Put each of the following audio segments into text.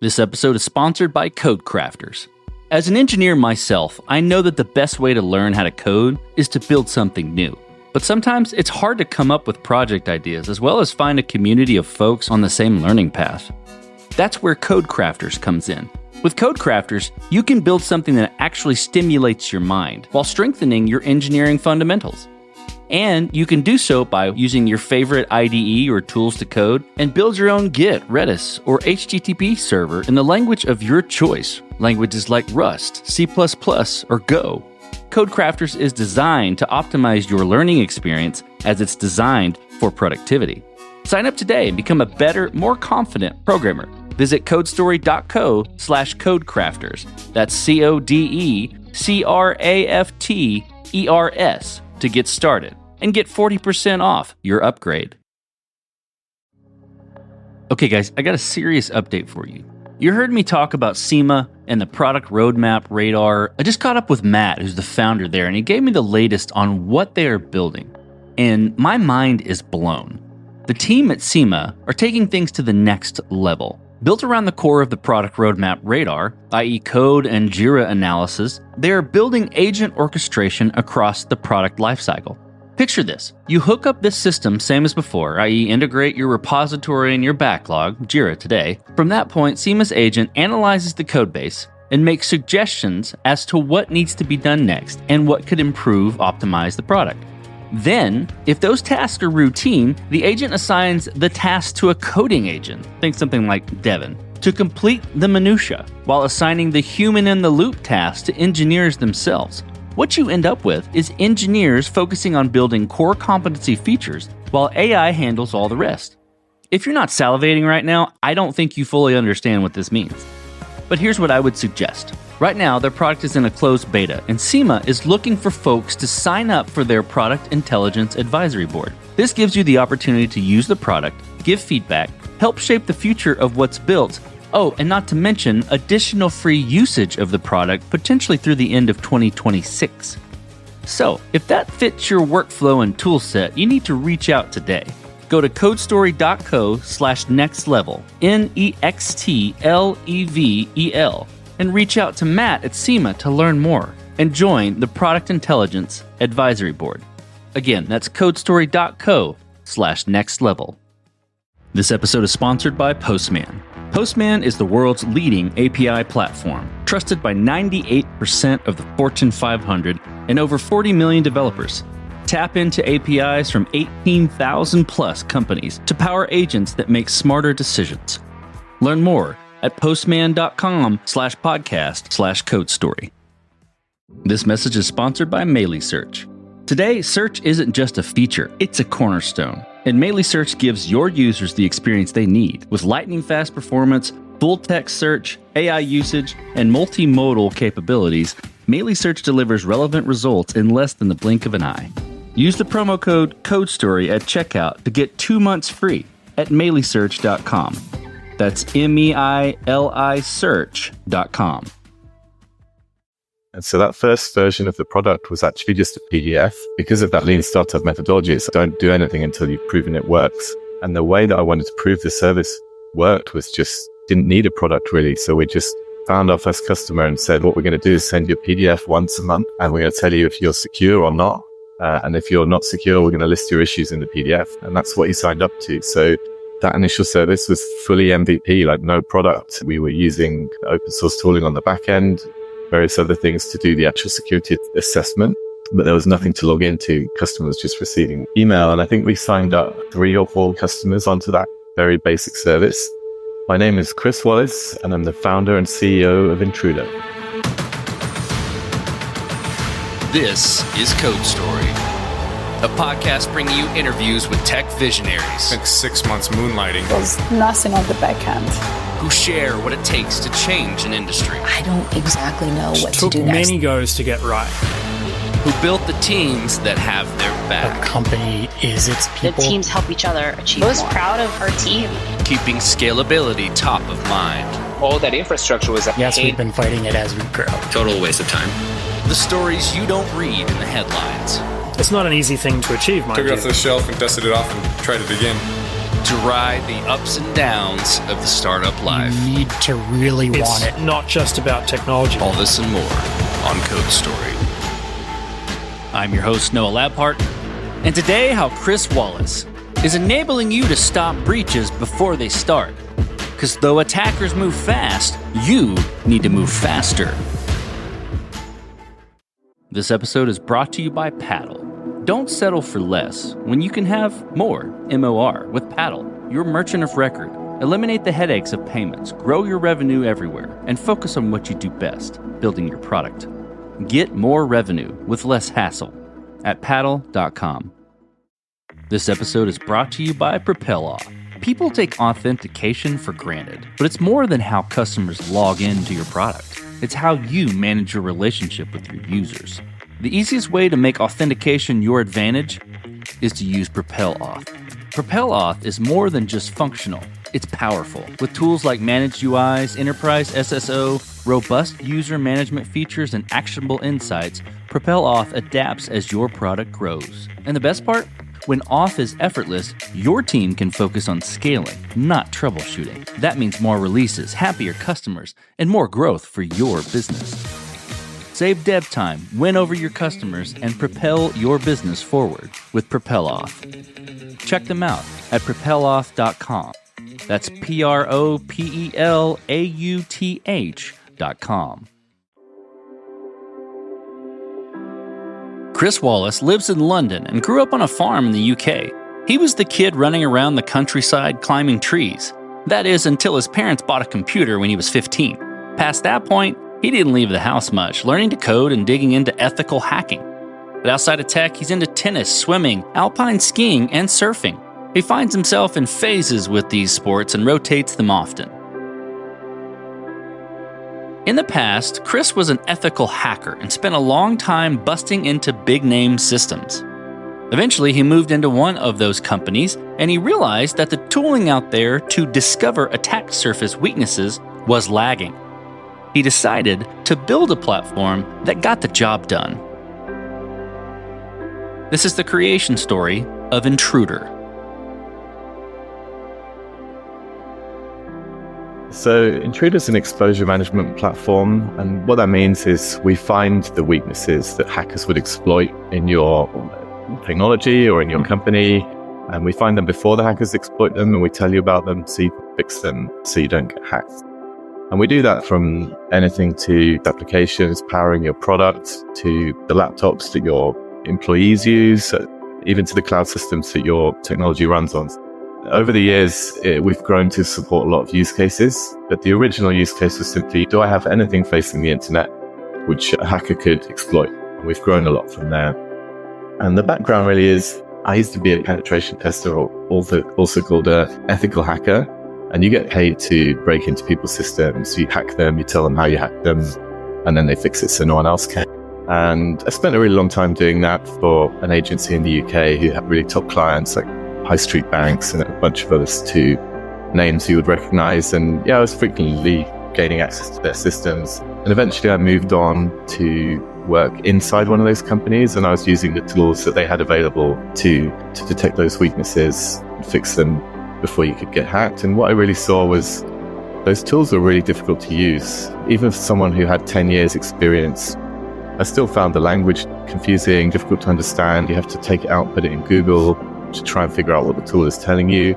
This episode is sponsored by Code Crafters. As an engineer myself, I know that the best way to learn how to code is to build something new. But sometimes it's hard to come up with project ideas as well as find a community of folks on the same learning path. That's where Code Crafters comes in. With Code Crafters, you can build something that actually stimulates your mind while strengthening your engineering fundamentals. And you can do so by using your favorite IDE or tools to code and build your own Git, Redis, or HTTP server in the language of your choice. Languages like Rust, C++, or Go. Code Crafters is designed to optimize your learning experience as it's designed for productivity. Sign up today and become a better, more confident programmer. Visit codestory.co/codecrafters. That's CODECRAFTERS to get started and get 40% off your upgrade. Okay guys, I got a serious update for you. You heard me talk about SEMA and the product roadmap radar. I just caught up with Matt, who's the founder there, and he gave me the latest on what they are building. And my mind is blown. The team at SEMA are taking things to the next level. Built around the core of the product roadmap radar, i.e. code and Jira analysis, they are building agent orchestration across the product lifecycle. Picture this. You hook up this system same as before, i.e. integrate your repository and your backlog, Jira today. From that point, SEMA's agent analyzes the codebase and makes suggestions as to what needs to be done next and what could improve, optimize the product. Then, if those tasks are routine, the agent assigns the task to a coding agent, think something like Devin, to complete the minutia, while assigning the human-in-the-loop task to engineers themselves. What you end up with is engineers focusing on building core competency features, while AI handles all the rest. If you're not salivating right now, I don't think you fully understand what this means. But here's what I would suggest. Right now, their product is in a closed beta, and SEMA is looking for folks to sign up for their Product Intelligence Advisory Board. This gives you the opportunity to use the product, give feedback, help shape the future of what's built. Oh, and not to mention additional free usage of the product, potentially through the end of 2026. So, if that fits your workflow and toolset, you need to reach out today. Go to codestory.co/nextlevel, NEXTLEVEL, and reach out to Matt at SEMA to learn more and join the Product Intelligence Advisory Board. Again, that's codestory.co/nextlevel. This episode is sponsored by Postman. Postman is the world's leading API platform, trusted by 98% of the Fortune 500 and over 40 million developers. Tap into APIs from 18,000 plus companies to power agents that make smarter decisions. Learn more at postman.com/podcast/codestory. This message is sponsored by Melee Search. Today, search isn't just a feature, it's a cornerstone. And Melee Search gives your users the experience they need with lightning-fast performance, full-text search, AI usage, and multimodal capabilities. Melee Search delivers relevant results in less than the blink of an eye. Use the promo code CODESTORY at checkout to get 2 months free at meleesearch.com. That's MEILI search.com. And so that first version of the product was actually just a PDF. Because of that lean startup methodology, it's don't do anything until you've proven it works. And the way that I wanted to prove the service worked was just didn't need a product really. So we just found our first customer and said, what we're going to do is send you a PDF once a month, and we're going to tell you if you're secure or not. And if you're not secure, we're going to list your issues in the PDF. And that's what he signed up to. So that initial service was fully MVP, like no product. We were using open source tooling on the back end, various other things to do the actual security assessment, but there was nothing to log into. Customers just receiving email. And I think we signed up 3 or 4 customers onto that very basic service. My name is Chris Wallis, and I'm the founder and CEO of Intruder. This is Code Story, a podcast bringing you interviews with tech visionaries. Spent 6 months moonlighting. There's nothing on the back end. Who share what it takes to change an industry. I don't exactly know what to do next. Took many goes to get right. Who built the teams that have their back. A company is its people. The teams help each other achieve more. I was proud of our team. Keeping scalability top of mind. All that infrastructure was Yes, we've been fighting it as we grow. Total waste of time. The stories you don't read in the headlines. It's not an easy thing to achieve, mind you. Took it off the shelf and dusted it off and tried it again. to ride the ups and downs of the startup life. You need to really want it. It's not just about technology. All this and more on Code Story. I'm your host, Noah Labhart, and today how Chris Wallis is enabling you to stop breaches before they start. Because though attackers move fast, you need to move faster. This episode is brought to you by Paddle. Don't settle for less when you can have more, MOR, with Paddle, your merchant of record. Eliminate the headaches of payments, grow your revenue everywhere, and focus on what you do best, building your product. Get more revenue with less hassle at paddle.com. This episode is brought to you by PropelOff. People take authentication for granted, but it's more than how customers log into your product. It's how you manage your relationship with your users. The easiest way to make authentication your advantage is to use PropelOff. PropelOff is more than just functional. It's powerful. With tools like Managed UIs, Enterprise SSO, robust user management features, and actionable insights, PropelOff adapts as your product grows. And the best part? When off is effortless, your team can focus on scaling, not troubleshooting. That means more releases, happier customers, and more growth for your business. Save dev time, win over your customers, and propel your business forward with PropelOff. Check them out at propeloff.com. That's PROPELAUTH.com. Chris Wallis lives in London and grew up on a farm in the UK. He was the kid running around the countryside climbing trees. That is, until his parents bought a computer when he was 15. Past that point, he didn't leave the house much, learning to code and digging into ethical hacking. But outside of tech, he's into tennis, swimming, alpine skiing, and surfing. He finds himself in phases with these sports and rotates them often. In the past, Chris was an ethical hacker and spent a long time busting into big-name systems. Eventually, he moved into one of those companies, and he realized that the tooling out there to discover attack surface weaknesses was lagging. He decided to build a platform that got the job done. This is the creation story of Intruder. So Intruder is an exposure management platform, and what that means is we find the weaknesses that hackers would exploit in your technology or in your company, and we find them before the hackers exploit them, and we tell you about them so you can fix them so you don't get hacked. And we do that from anything to applications powering your product, to the laptops that your employees use, even to the cloud systems that your technology runs on. Over the years, we've grown to support a lot of use cases, but the original use case was simply, do I have anything facing the internet which a hacker could exploit? And we've grown a lot from there. And the background really is, I used to be a penetration tester, or also called an ethical hacker, and you get paid to break into people's systems. You hack them, you tell them how you hack them, and then they fix it so no one else can. And I spent a really long time doing that for an agency in the UK who had really top clients like high street banks and a bunch of others too, names you would recognize. And yeah, I was frequently gaining access to their systems. And eventually I moved on to work inside one of those companies, and I was using the tools that they had available to detect those weaknesses and fix them before you could get hacked. And what I really saw was those tools were really difficult to use. Even for someone who had 10 years experience, I still found the language confusing, difficult to understand. You have to take it out, put it in Google to try and figure out what the tool is telling you.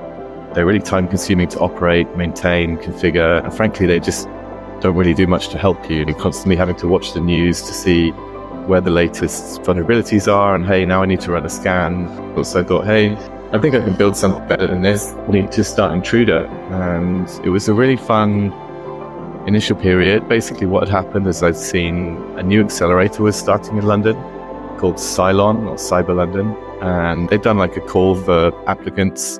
They're really time consuming to operate, maintain, configure, and frankly, they just don't really do much to help you. You're constantly having to watch the news to see where the latest vulnerabilities are, and hey, now I need to run a scan. Also I thought, hey, I think I can build something better than this. I need to start Intruder. And it was a really fun initial period. Basically what had happened is I'd seen a new accelerator was starting in London called Cylon, or Cyber London. And they'd done like a call for applicants,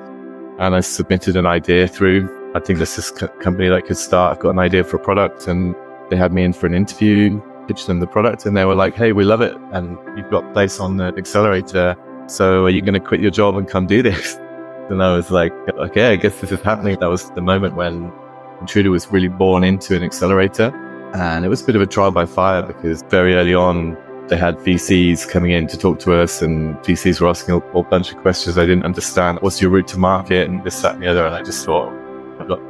and I submitted an idea through. I think this is a company that could start. I've got an idea for a product, and they had me in for an interview, pitched them the product, and they were like, hey, we love it, and you've got a place on the accelerator, so are you going to quit your job and come do this? And I was like, okay, I guess this is happening. That was the moment when Intruder was really born into an accelerator, and it was a bit of a trial by fire, because very early on, They had VCs coming in to talk to us, and VCs were asking a whole bunch of questions I didn't understand. What's your route to market and this, that, and the other? And I just thought,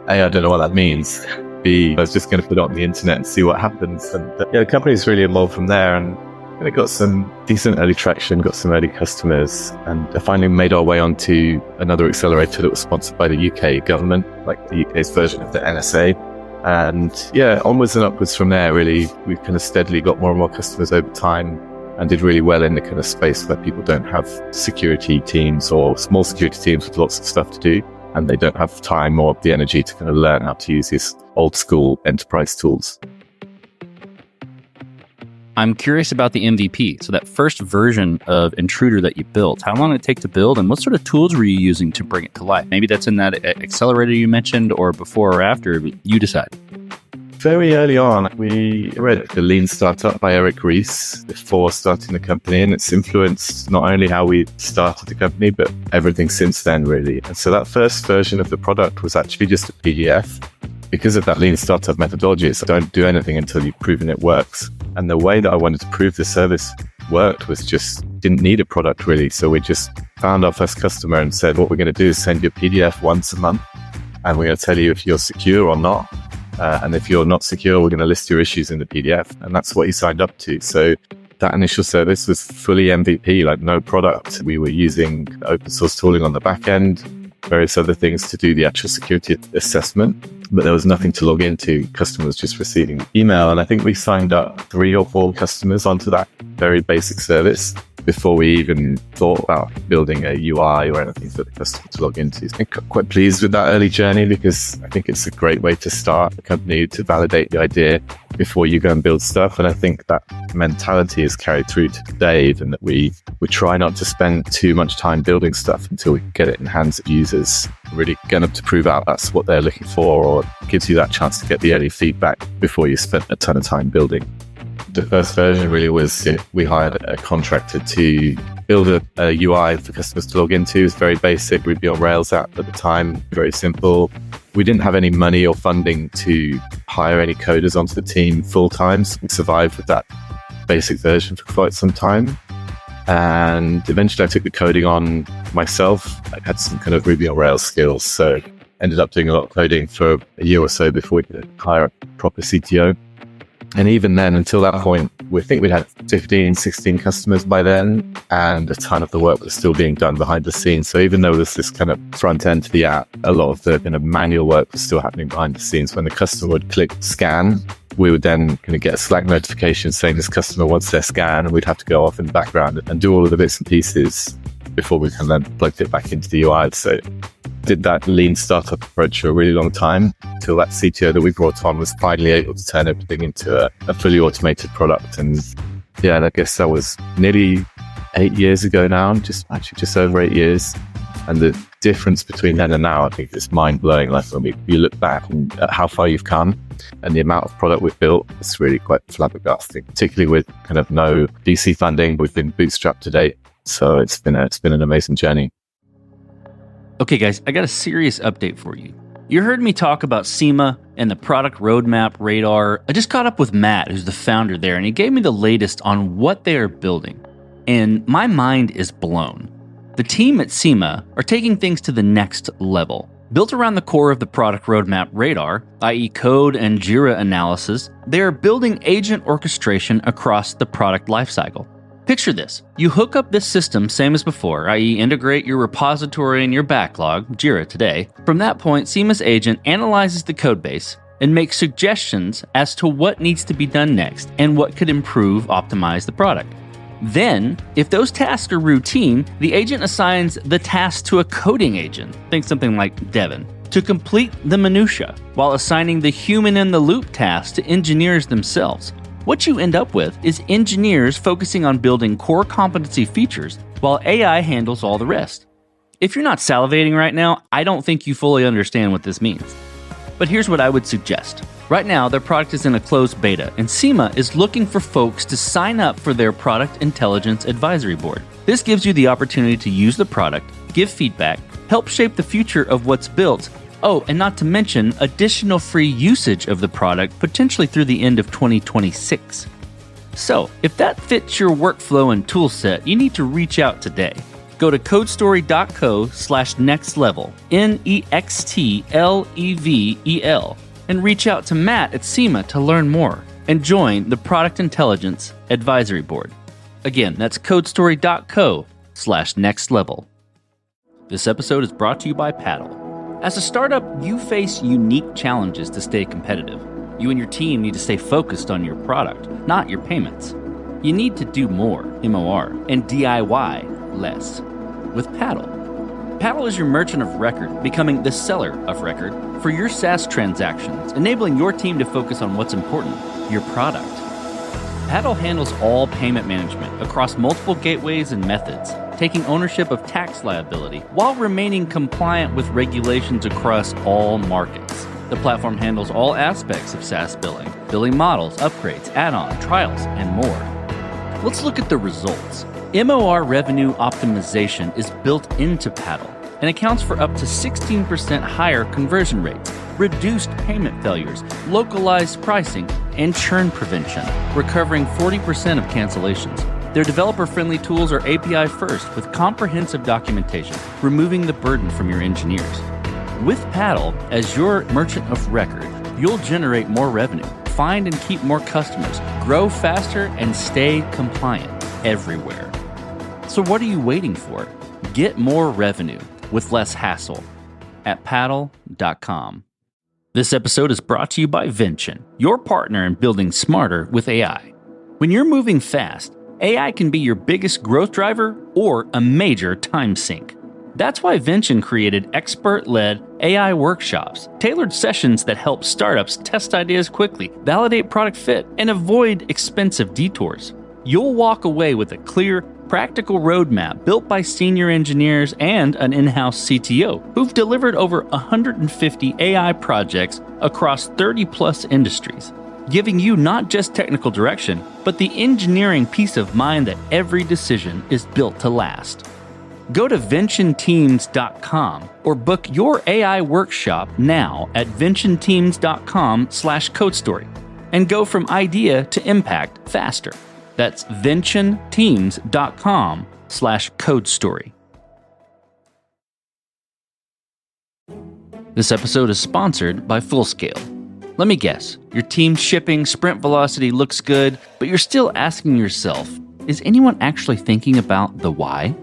A, I don't know what that means. B, I was just going to put it on the internet and see what happens. And the company's really evolved from there, and we got some decent early traction, got some early customers, and finally made our way onto another accelerator that was sponsored by the UK government, like the UK's version of the NSA. And onwards and upwards from there, really, we've kind of steadily got more and more customers over time and did really well in the kind of space where people don't have security teams or small security teams with lots of stuff to do, and they don't have time or the energy to kind of learn how to use these old school enterprise tools. I'm curious about the MVP. So that first version of Intruder that you built, how long did it take to build, and what sort of tools were you using to bring it to life? Maybe that's in that accelerator you mentioned, or before or after, you decide. Very early on, we read The Lean Startup by Eric Ries before starting the company, and it's influenced not only how we started the company, but everything since then, really. And so that first version of the product was actually just a PDF. Because of that Lean Startup methodology, it's don't do anything until you've proven it works. And the way that I wanted to prove the service worked was just didn't need a product, really. So we just found our first customer and said, what we're going to do is send you a PDF once a month, and we're going to tell you if you're secure or not. And if you're not secure, we're going to list your issues in the PDF. And that's what he signed up to. So that initial service was fully MVP, like no product. We were using open source tooling on the back end, various other things to do the actual security assessment, but there was nothing to log into. Customers just receiving email. And I think we signed up 3 or 4 customers onto that very basic service before we even thought about building a UI or anything for the customer to log into. I'm quite pleased with that early journey, because I think it's a great way to start a company, to validate the idea before you go and build stuff. And I think that mentality is carried through to today, and that we try not to spend too much time building stuff until we get it in the hands of users, really get them to prove out that's what they're looking for, or gives you that chance to get the early feedback before you spend a ton of time building. The first version really was, we hired a contractor to build a UI for customers to log into. It was very basic Ruby on Rails app at the time, very simple. We didn't have any money or funding to hire any coders onto the team full time, so we survived with that basic version for quite some time. And eventually I took the coding on myself. I had some kind of Ruby on Rails skills, so ended up doing a lot of coding for a year or so before we could hire a proper CTO. And even then, until that point, we think we'd had 15, 16 customers by then, and a ton of the work was still being done behind the scenes. So even though there's this kind of front end to the app, a lot of the kind of manual work was still happening behind the scenes. When the customer would click scan, we would then kind of get a Slack notification saying this customer wants their scan, and we'd have to go off in the background and do all of the bits and pieces before we can then plug it back into the UI. So did that lean startup approach for a really long time, until that CTO that we brought on was finally able to turn everything into a fully automated product. And I guess that was nearly 8 years ago now, just over 8 years. And the difference between then and now, I think, is mind-blowing. Like when you look back at how far you've come and the amount of product we've built, it's really quite flabbergasting, particularly with kind of no VC funding. We've been bootstrapped to date. So it's been an amazing journey. Okay, guys, I got a serious update for you. You heard me talk about SEMA and the product roadmap radar. I just caught up with Matt, who's the founder there, and he gave me the latest on what they are building. And my mind is blown. The team at SEMA are taking things to the next level. Built around the core of the product roadmap radar, i.e. code and Jira analysis, they are building agent orchestration across the product lifecycle. Picture this. You hook up this system same as before, i.e. integrate your repository and your backlog, Jira today. From that point, SEMA's agent analyzes the codebase and makes suggestions as to what needs to be done next and what could improve, optimize the product. Then, if those tasks are routine, the agent assigns the task to a coding agent, think something like Devin, to complete the minutia, while assigning the human-in-the-loop task to engineers themselves. What you end up with is engineers focusing on building core competency features while AI handles all the rest. If you're not salivating right now, I don't think you fully understand what this means. But here's what I would suggest. Right now, their product is in a closed beta, and SEMA is looking for folks to sign up for their Product Intelligence Advisory Board. This gives you the opportunity to use the product, give feedback, help shape the future of what's built. Oh, and not to mention additional free usage of the product, potentially through the end of 2026. So, if that fits your workflow and toolset, you need to reach out today. Go to codestory.co/nextlevel, NEXTLEVEL, and reach out to Matt at SEMA to learn more and join the Product Intelligence Advisory Board. Again, that's codestory.co/nextlevel. This episode is brought to you by Paddle. As a startup, you face unique challenges to stay competitive. You and your team need to stay focused on your product, not your payments. You need to do more, MOR, and DIY less. With Paddle. Paddle is your merchant of record, becoming the seller of record for your SaaS transactions, enabling your team to focus on what's important, your product. Paddle handles all payment management across multiple gateways and methods, taking ownership of tax liability while remaining compliant with regulations across all markets. The platform handles all aspects of SaaS billing models, upgrades, add-on, trials, and more. Let's look at the results. MOR revenue optimization is built into Paddle and accounts for up to 16% higher conversion rates, reduced payment failures, localized pricing, and churn prevention, recovering 40% of cancellations. Their developer-friendly tools are API first with comprehensive documentation, removing the burden from your engineers. With Paddle as your merchant of record, you'll generate more revenue, find and keep more customers, grow faster, and stay compliant everywhere. So what are you waiting for? Get more revenue with less hassle at paddle.com. This episode is brought to you by Vention, your partner in building smarter with AI. When you're moving fast, AI can be your biggest growth driver or a major time sink. That's why Vention created expert-led AI workshops, tailored sessions that help startups test ideas quickly, validate product fit, and avoid expensive detours. You'll walk away with a clear, practical roadmap built by senior engineers and an in-house CTO who've delivered over 150 AI projects across 30-plus industries, giving you not just technical direction, but the engineering peace of mind that every decision is built to last. Go to VentionTeams.com or book your AI workshop now at VentionTeams.com/CodeStory and go from idea to impact faster. That's VentionTeams.com/CodeStory. This episode is sponsored by Fullscale. Let me guess, your team's shipping sprint velocity looks good, but you're still asking yourself, is anyone actually thinking about the why?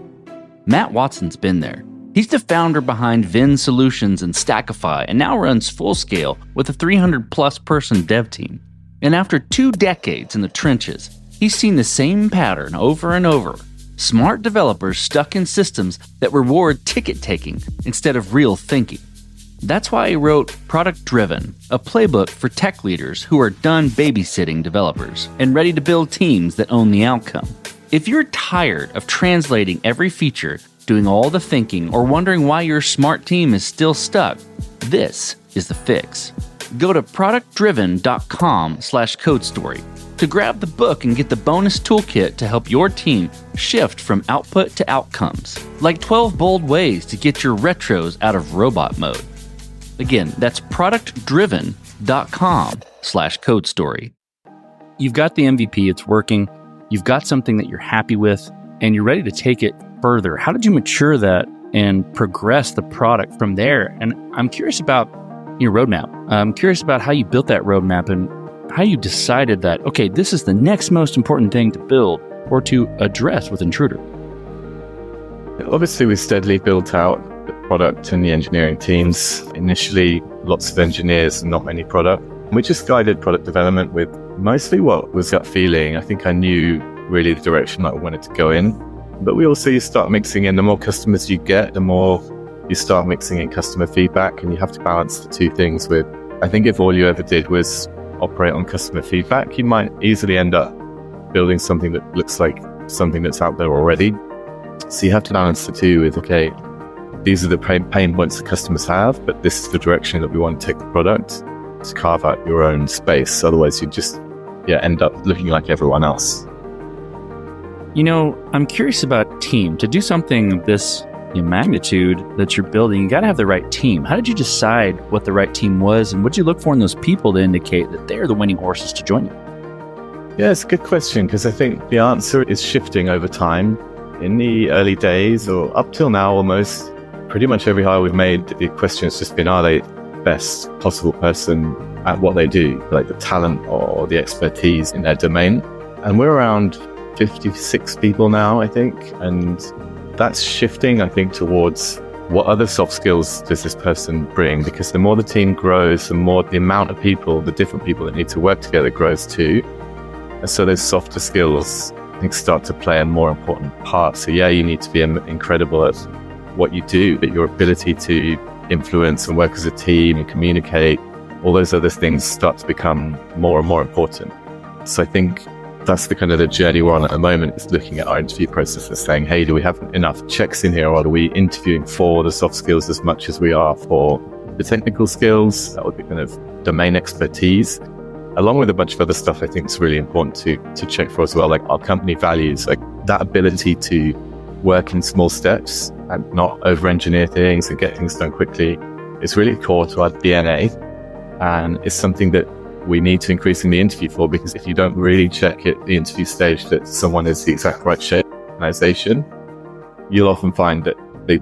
Matt Watson's been there. He's the founder behind Vin Solutions and Stackify and now runs Fullscale with a 300-plus person dev team. And after 2 decades in the trenches, he's seen the same pattern over and over. Smart developers stuck in systems that reward ticket-taking instead of real thinking. That's why he wrote Product Driven, a playbook for tech leaders who are done babysitting developers and ready to build teams that own the outcome. If you're tired of translating every feature, doing all the thinking, or wondering why your smart team is still stuck, this is the fix. Go to productdriven.com/CodeStory to grab the book and get the bonus toolkit to help your team shift from output to outcomes, like 12 bold ways to get your retros out of robot mode. Again, that's productdriven.com/CodeStory. You've got the MVP, it's working, you've got something that you're happy with, and you're ready to take it further. How did you mature that and progress the product from there? And I'm curious about your roadmap. I'm curious about how you built that roadmap and how you decided that, okay, this is the next most important thing to build or to address with Intruder. Obviously, we steadily built out the product and the engineering teams. Initially, lots of engineers and not many product. We just guided product development with mostly what was gut feeling. I think I knew really the direction that I wanted to go in. But we also start mixing in, the more customers you get, the more you start mixing in customer feedback, and you have to balance the two things with, I think if all you ever did was operate on customer feedback, you might easily end up building something that looks like something that's out there already. So you have to balance the two with, okay, these are the pain points that customers have, but this is the direction that we want to take the product, to carve out your own space. Otherwise, you just end up looking like everyone else. You know, I'm curious about team. To do something of this magnitude that you're building, you got to have the right team. How did you decide what the right team was, and what did you look for in those people to indicate that they're the winning horses to join you? Yeah, it's a good question, because I think the answer is shifting over time. In the early days, or up till now almost, pretty much every hire we've made, the question has just been, are they best possible person at what they do, like the talent or the expertise in their domain? And we're around 56 people now, I think. And that's shifting, I think, towards what other soft skills does this person bring? Because the more the team grows, the more the amount of people, the different people that need to work together grows too. And so those softer skills, I think, start to play a more important part. So yeah, you need to be incredible at what you do, but your ability to influence and work as a team and communicate, all those other things start to become more and more important. So I think that's the kind of the journey we're on at the moment, is looking at our interview process and saying, hey, do we have enough checks in here, or are we interviewing for the soft skills as much as we are for the technical skills? That would be kind of domain expertise, along with a bunch of other stuff I think is really important to check for as well, like our company values, like that ability to work in small steps and not over-engineer things and get things done quickly. It's really core to our DNA, and it's something that we need to increasingly interview for, because if you don't really check at the interview stage that someone is the exact right shape of the organization, you'll often find that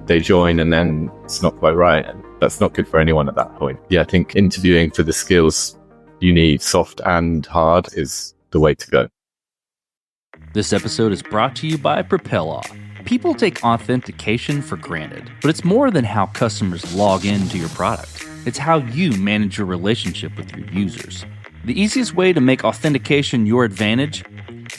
they join and then it's not quite right. And that's not good for anyone at that point. Yeah, I think interviewing for the skills you need, soft and hard, is the way to go. This episode is brought to you by Propel. People take authentication for granted, but it's more than how customers log into your product. It's how you manage your relationship with your users. The easiest way to make authentication your advantage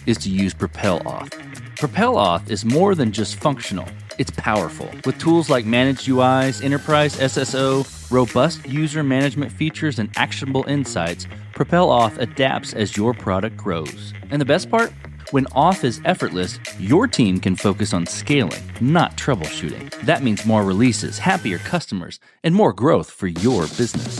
is to use Propel Auth. Propel Auth is more than just functional. It's powerful. With tools like Managed UIs, Enterprise SSO, robust user management features, and actionable insights, Propel Auth adapts as your product grows. And the best part? When auth is effortless, your team can focus on scaling, not troubleshooting. That means more releases, happier customers, and more growth for your business.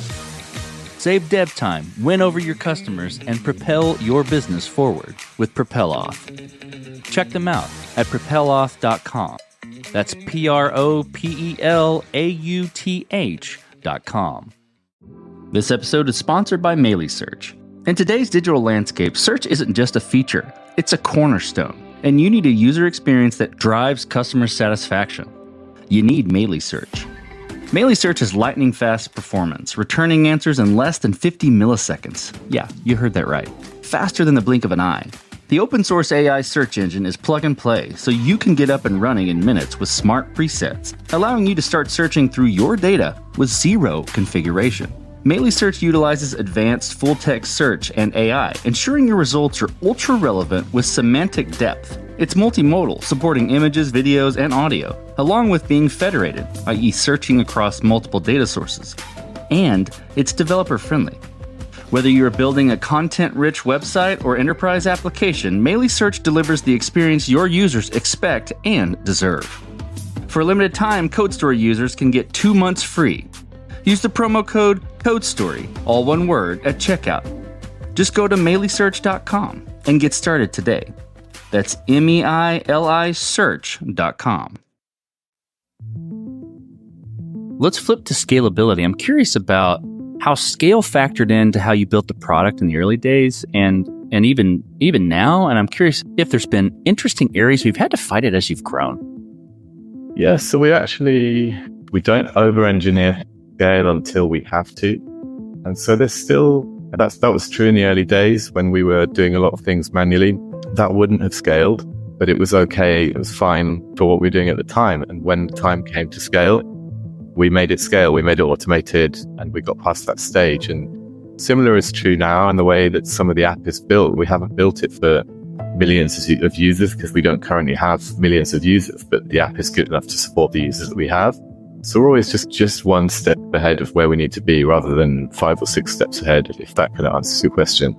Save dev time, win over your customers, and propel your business forward with Propel Auth. Check them out at propelauth.com. That's PROPELAUTH.com. This episode is sponsored by Search. In today's digital landscape, search isn't just a feature, it's a cornerstone, and you need a user experience that drives customer satisfaction. You need Search. Search has lightning-fast performance, returning answers in less than 50 milliseconds. Yeah, you heard that right. Faster than the blink of an eye. The open-source AI search engine is plug-and-play, so you can get up and running in minutes with smart presets, allowing you to start searching through your data with zero configuration. Search utilizes advanced full-text search and AI, ensuring your results are ultra-relevant with semantic depth. It's multimodal, supporting images, videos, and audio, along with being federated, i.e. searching across multiple data sources. And it's developer-friendly. Whether you're building a content-rich website or enterprise application, Search delivers the experience your users expect and deserve. For a limited time, CodeStory users can get 2 months free. Use the promo code CODESTORY, all one word, at checkout. Just go to melisearch.com and get started today. That's MEILI search.com. Let's flip to scalability. I'm curious about how scale factored into how you built the product in the early days and even now. And I'm curious if there's been interesting areas we've had to fight it as you've grown. Yeah, so we don't over-engineer scale until we have to. And so there's still, that was true in the early days when we were doing a lot of things manually. That wouldn't have scaled, but it was okay. It was fine for what we were doing at the time. And when the time came to scale, we made it scale, we made it automated, and we got past that stage. And similar is true now in the way that some of the app is built. We haven't built it for millions of users because we don't currently have millions of users, but the app is good enough to support the users that we have. So we're always just one step ahead of where we need to be rather than 5 or 6 steps ahead, if that kind of answers your question.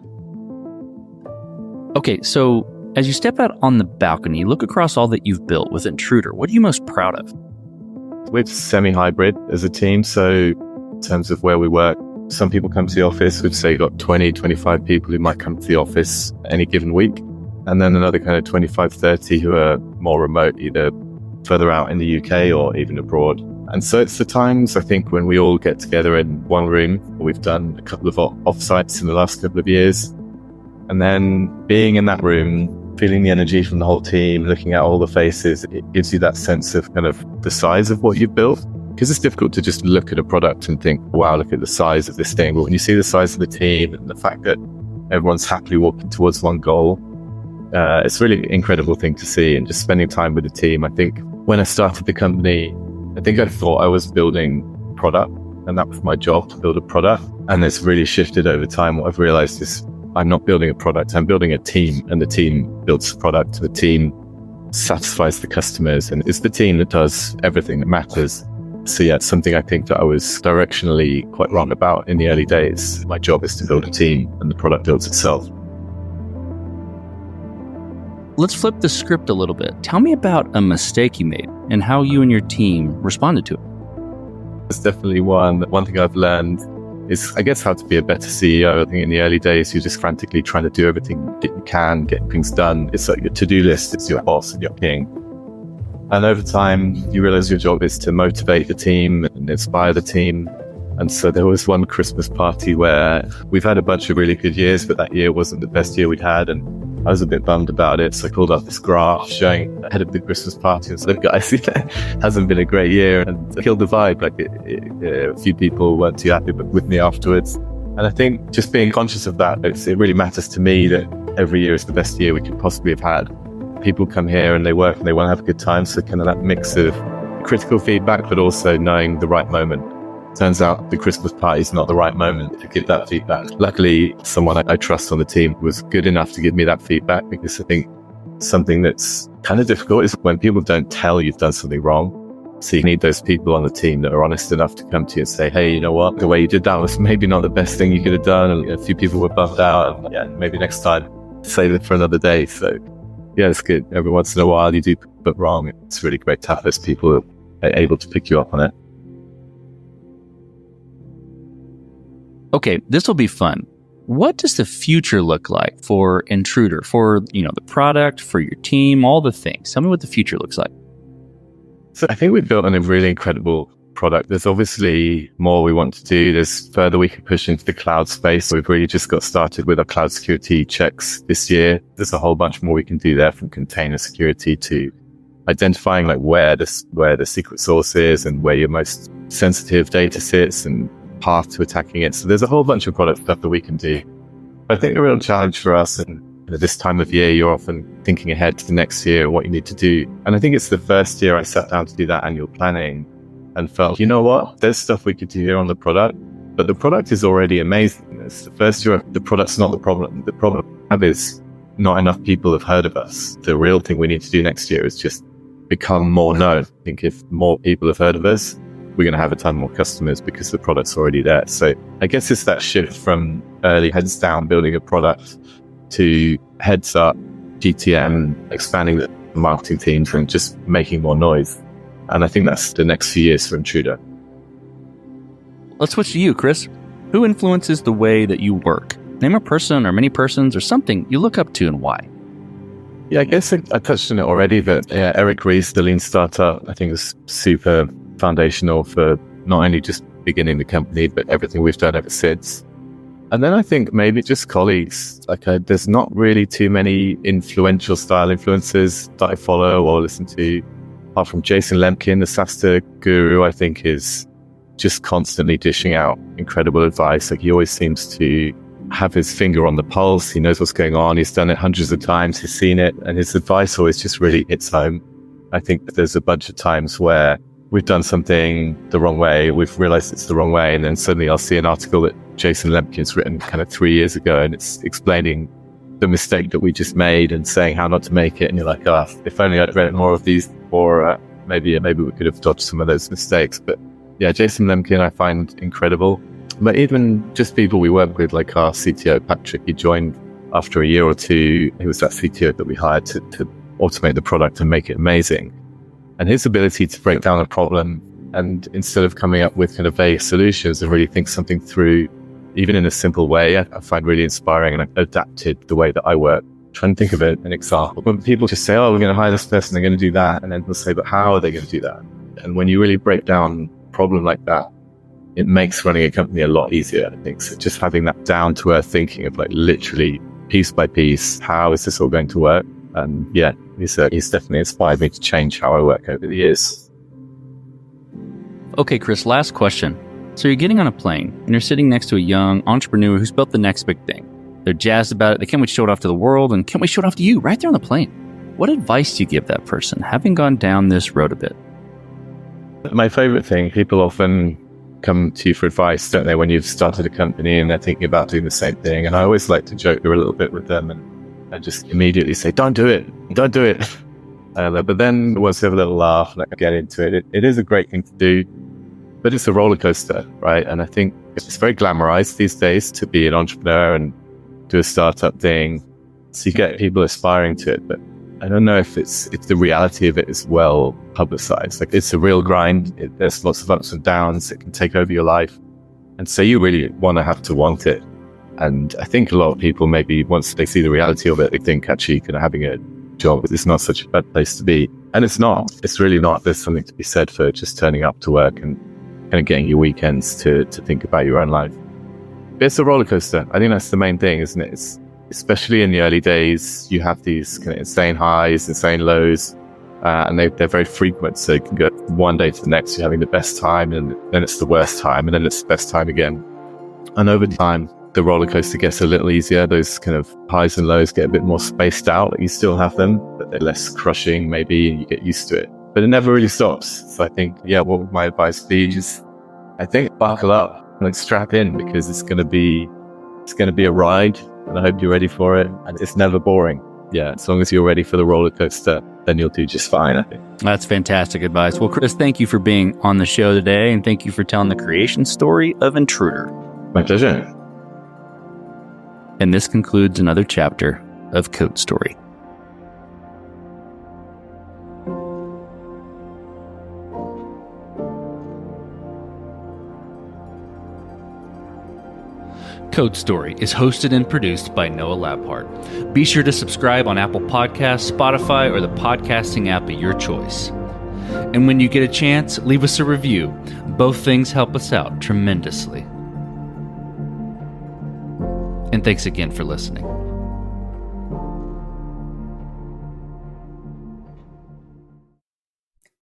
Okay, so as you step out on the balcony, look across all that you've built with Intruder. What are you most proud of? We're semi-hybrid as a team. So in terms of where we work, some people come to the office. We'd say you've got 20, 25 people who might come to the office any given week. And then another kind of 25, 30 who are more remote, either further out in the UK or even abroad. And so it's the times, I think, when we all get together in one room. We've done a couple of offsites in the last couple of years. And then being in that room, feeling the energy from the whole team, looking at all the faces, it gives you that sense of kind of the size of what you've built. Because it's difficult to just look at a product and think, wow, look at the size of this thing. But when you see the size of the team and the fact that everyone's happily walking towards one goal, it's a really incredible thing to see. And just spending time with the team. I think when I started the company, I think I thought I was building product, and that was my job, to build a product. And it's really shifted over time. What I've realized is I'm not building a product, I'm building a team, and the team builds the product. The team satisfies the customers, and it's the team that does everything that matters. So yeah, it's something I think that I was directionally quite wrong about in the early days. My job is to build a team, and the product builds itself. Let's flip the script a little bit. Tell me about a mistake you made and how you and your team responded to it. It's definitely one thing I've learned is, I guess, how to be a better CEO. I think in the early days, you're just frantically trying to do everything that you can, get things done. It's like your to-do list. It's your boss and your king. And over time, you realize your job is to motivate the team and inspire the team. And so there was one Christmas party where we've had a bunch of really good years, but that year wasn't the best year we'd had. And I was a bit bummed about it. So I pulled up this graph showing ahead of the Christmas party and said, guys, it hasn't been a great year, and killed the vibe. Like a few people weren't too happy with me afterwards. And I think just being conscious of that, it really matters to me that every year is the best year we could possibly have had. People come here and they work and they want to have a good time. So kind of that mix of critical feedback, but also knowing the right moment. Turns out the Christmas party is not the right moment to give that feedback. Luckily, someone I trust on the team was good enough to give me that feedback, because I think something that's kind of difficult is when people don't tell you've done something wrong. So you need those people on the team that are honest enough to come to you and say, hey, you know what? The way you did that was maybe not the best thing you could have done. And a few people were bummed out. And yeah, maybe next time, save it for another day. So yeah, it's good. Every once in a while you do put wrong. It's really great to have those people who are able to pick you up on it. Okay, this will be fun. What does the future look like for Intruder, for the product, for your team, all the things? Tell me what the future looks like. So I think we've built a really incredible product. There's obviously more we want to do. There's further we can push into the cloud space. We've really just got started with our cloud security checks this year. There's a whole bunch more we can do there, from container security to identifying like where the secret source is and where your most sensitive data sits and path to attacking it. So there's a whole bunch of product stuff that we can do. I think the real challenge for us, and at this time of year, you're often thinking ahead to the next year, what you need to do. And I think it's the first year I sat down to do that annual planning and felt, you know what, there's stuff we could do here on the product, but the product is already amazing. It's the first year, the product's not the problem. The problem is not enough people have heard of us. The real thing we need to do next year is just become more known. I think if more people have heard of us, we're going to have a ton more customers because the product's already there. So I guess it's that shift from early heads down building a product to heads up, GTM, expanding the marketing teams and just making more noise. And I think that's the next few years for Intruder. Let's switch to you, Chris. Who influences the way that you work? Name a person or many persons or something you look up to, and why. Yeah, I guess I touched on it already, but yeah, Eric Ries, the lean startup, I think is super foundational for not only just beginning the company, but everything we've done ever since. And then I think maybe just colleagues. There's not really too many influential style influencers that I follow or listen to, apart from Jason Lemkin, the SaaStr guru. I think is just constantly dishing out incredible advice. He always seems to have his finger on the pulse. He knows what's going on. He's done it hundreds of times. He's seen it, and his advice always just really hits home. I think that there's a bunch of times where we've done something the wrong way, we've realized it's the wrong way, and then suddenly I'll see an article that Jason Lemkin's written kind of 3 years ago, and it's explaining the mistake that we just made and saying how not to make it. And you're like, if only I'd read more of these, or maybe we could have dodged some of those mistakes. But yeah, Jason Lemkin I find incredible. But even just people we work with, like our CTO, Patrick, he joined after a year or two. He was that CTO that we hired to automate the product and make it amazing. And his ability to break down a problem and instead of coming up with kind of vague solutions and really think something through, even in a simple way, I find really inspiring. And I've adapted the way that I work. Trying to think of an example. When people just say, we're going to hire this person, they're going to do that. And then they'll say, but how are they going to do that? And when you really break down a problem like that, it makes running a company a lot easier, I think. So just having that down to earth thinking of literally, piece by piece, how is this all going to work? And yeah, he's definitely inspired me to change how I work over the years. Okay, Chris, last question. So you're getting on a plane and you're sitting next to a young entrepreneur who's built the next big thing. They're jazzed about it. They can't wait to show it off to the world and can't wait to show it off to you right there on the plane. What advice do you give that person, having gone down this road a bit? My favorite thing, people often come to you for advice, don't they, when you've started a company and they're thinking about doing the same thing. And I always like to joke a little bit with them and I just immediately say, don't do it. But then once they have a little laugh and I get into it, it is a great thing to do, but it's a roller coaster, right? And I think it's very glamorized these days to be an entrepreneur and do a startup thing. So you get people aspiring to it, but I don't know if the reality of it is well publicized. Like, it's a real grind. There's lots of ups and downs. It can take over your life. And so you really have to want it. And I think a lot of people, maybe once they see the reality of it, they think actually kind of having a job is not such a bad place to be. And it's not. It's really not. There's something to be said for just turning up to work and kind of getting your weekends to think about your own life. But it's a roller coaster. I think that's the main thing, isn't it? Especially in the early days, you have these kind of insane highs, insane lows, and they're very frequent. So you can go one day to the next, you're having the best time, and then it's the worst time, and then it's the best time again. And over time, the roller coaster gets a little easier. Those kind of highs and lows get a bit more spaced out. You still have them, but they're less crushing maybe, and you get used to it. But it never really stops. So I think, what would my advice be? Just, I think, buckle up, like strap in, because it's going to be a ride. And I hope you're ready for it. And it's never boring. Yeah, as long as you're ready for the roller coaster, then you'll do just fine, I think. That's fantastic advice. Well, Chris, thank you for being on the show today. And thank you for telling the creation story of Intruder. My pleasure. And this concludes another chapter of Code Story. Code Story is hosted and produced by Noah Labhart. Be sure to subscribe on Apple Podcasts, Spotify, or the podcasting app of your choice. And when you get a chance, leave us a review. Both things help us out tremendously. And thanks again for listening.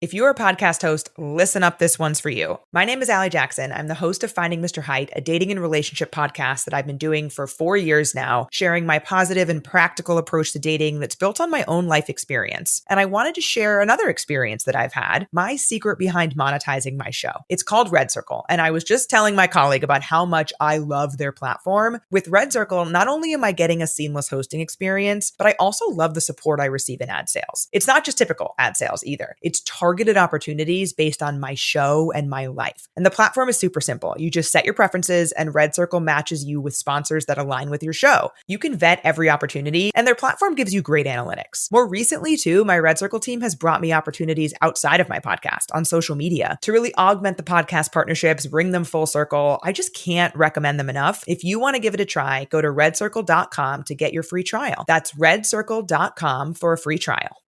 If you're a podcast host, listen up, this one's for you. My name is Allie Jackson. I'm the host of Finding Mr. Height, a dating and relationship podcast that I've been doing for 4 years now, sharing my positive and practical approach to dating that's built on my own life experience. And I wanted to share another experience that I've had, my secret behind monetizing my show. It's called Red Circle, and I was just telling my colleague about how much I love their platform. With Red Circle, not only am I getting a seamless hosting experience, but I also love the support I receive in ad sales. It's not just typical ad sales either. It's targeted opportunities based on my show and my life. And the platform is super simple. You just set your preferences and Red Circle matches you with sponsors that align with your show. You can vet every opportunity and their platform gives you great analytics. More recently too, my Red Circle team has brought me opportunities outside of my podcast on social media to really augment the podcast partnerships, bring them full circle. I just can't recommend them enough. If you want to give it a try, go to redcircle.com to get your free trial. That's redcircle.com for a free trial.